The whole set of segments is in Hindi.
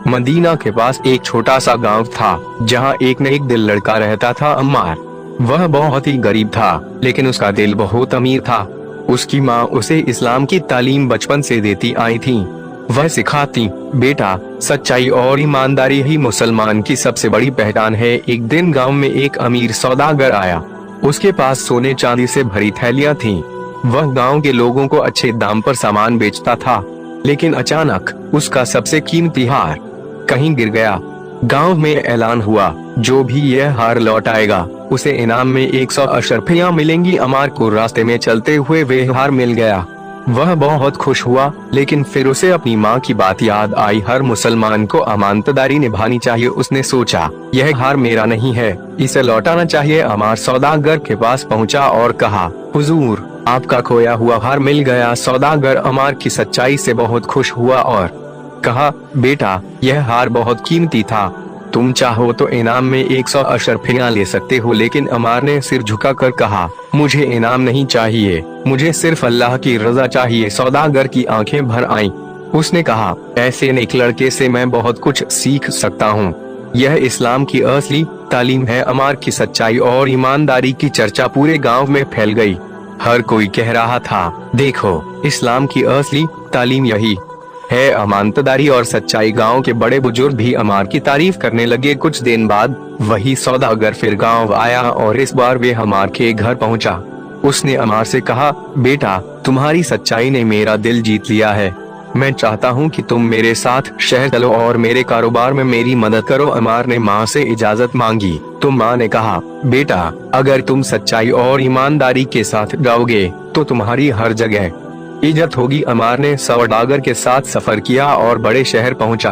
मदीना के पास एक छोटा सा गांव था जहां एक नेक दिल लड़का रहता था, अम्मार। वह बहुत ही गरीब था, लेकिन उसका दिल बहुत अमीर था। उसकी माँ उसे इस्लाम की तालीम बचपन से देती आई थी। वह सिखाती, बेटा, सच्चाई और ईमानदारी ही मुसलमान की सबसे बड़ी पहचान है। एक दिन गांव में एक अमीर सौदागर आया। उसके पास सोने चांदी से भरी थैलियां थीं। वह गांव के लोगों को अच्छे दाम पर सामान बेचता था, लेकिन अचानक उसका सबसे कीमती हार कहीं गिर गया। गांव में ऐलान हुआ, जो भी यह हार लौटाएगा उसे इनाम में 100 अशरफियां मिलेंगी। अम्मार को रास्ते में चलते हुए वह हार मिल गया। वह बहुत खुश हुआ, लेकिन फिर उसे अपनी माँ की बात याद आई। हर मुसलमान को अमानतदारी निभानी चाहिए। उसने सोचा, यह हार मेरा नहीं है, इसे लौटाना चाहिए। अम्मार सौदागर के पास पहुँचा और कहा, हुजूर, आपका खोया हुआ हार मिल गया। सौदागर अम्मार की सच्चाई से बहुत खुश हुआ और कहा, बेटा, यह हार बहुत कीमती था, तुम चाहो तो इनाम में 100 अशरफियां ले सकते हो। लेकिन अम्मार ने सिर झुकाकर कहा, मुझे इनाम नहीं चाहिए, मुझे सिर्फ अल्लाह की रजा चाहिए। सौदागर की आंखें भर आईं। उसने कहा, ऐसे नेक लड़के से मैं बहुत कुछ सीख सकता हूँ। यह इस्लाम की असली तालीम है। अम्मार की सच्चाई और ईमानदारी की चर्चा पूरे गाँव में फैल गई। हर कोई कह रहा था, देखो, इस्लाम की असली तालीम यही है, अमानतदारी और सच्चाई। गांव के बड़े बुजुर्ग भी अम्मार की तारीफ करने लगे। कुछ दिन बाद वही सौदागर फिर गांव आया और इस बार वे अम्मार के घर पहुंचा। उसने अम्मार से कहा, बेटा, तुम्हारी सच्चाई ने मेरा दिल जीत लिया है। मैं चाहता हूं कि तुम मेरे साथ शहर चलो और मेरे कारोबार में मेरी मदद करो। अम्मार ने माँ से इजाजत मांगी तो माँ ने कहा, बेटा, अगर तुम सच्चाई और ईमानदारी के साथ जाओगे तो तुम्हारी हर जगह इज्जत होगी। अम्मार ने सौदागर के साथ सफर किया और बड़े शहर पहुंचा।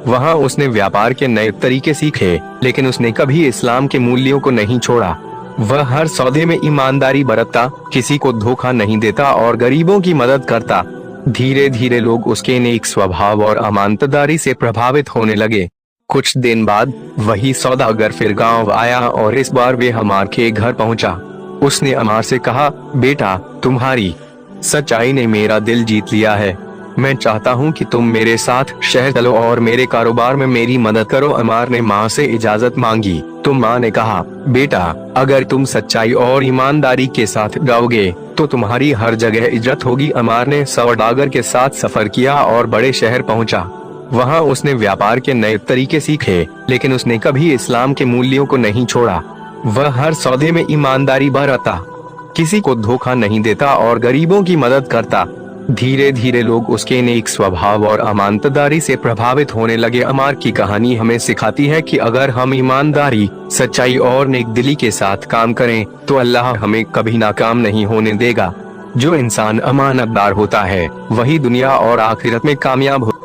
वहां उसने व्यापार के नए तरीके सीखे, लेकिन उसने कभी इस्लाम के मूल्यों को नहीं छोड़ा। वह हर सौदे में ईमानदारी बरतता, किसी को धोखा नहीं देता और गरीबों की मदद करता। धीरे धीरे लोग उसके नेक स्वभाव और अमानतदारी से प्रभावित होने लगे। कुछ दिन बाद वही सौदागर फिर गाँव आया और इस बार वे अम्मार के घर पहुँचा। उसने अम्मार से कहा, बेटा, तुम्हारी सच्चाई ने मेरा दिल जीत लिया है। मैं चाहता हूं कि तुम मेरे साथ शहर चलो और मेरे कारोबार में मेरी मदद करो। अम्मार ने माँ से इजाजत मांगी तो माँ ने कहा, बेटा, अगर तुम सच्चाई और ईमानदारी के साथ जाओगे तो तुम्हारी हर जगह इज्जत होगी। अम्मार ने सौदागर के साथ सफर किया और बड़े शहर पहुंचा। वहां उसने व्यापार के नए तरीके सीखे, लेकिन उसने कभी इस्लाम के मूल्यों को नहीं छोड़ा। वह हर सौदे में ईमानदारी बरतता, किसी को धोखा नहीं देता और गरीबों की मदद करता। धीरे धीरे लोग उसके नेक स्वभाव और अमानतदारी से प्रभावित होने लगे। अम्मार की कहानी हमें सिखाती है कि अगर हम ईमानदारी, सच्चाई और नेक दिली के साथ काम करें तो अल्लाह हमें कभी नाकाम नहीं होने देगा। जो इंसान अमानतदार होता है वही दुनिया और आखिरत में कामयाब हो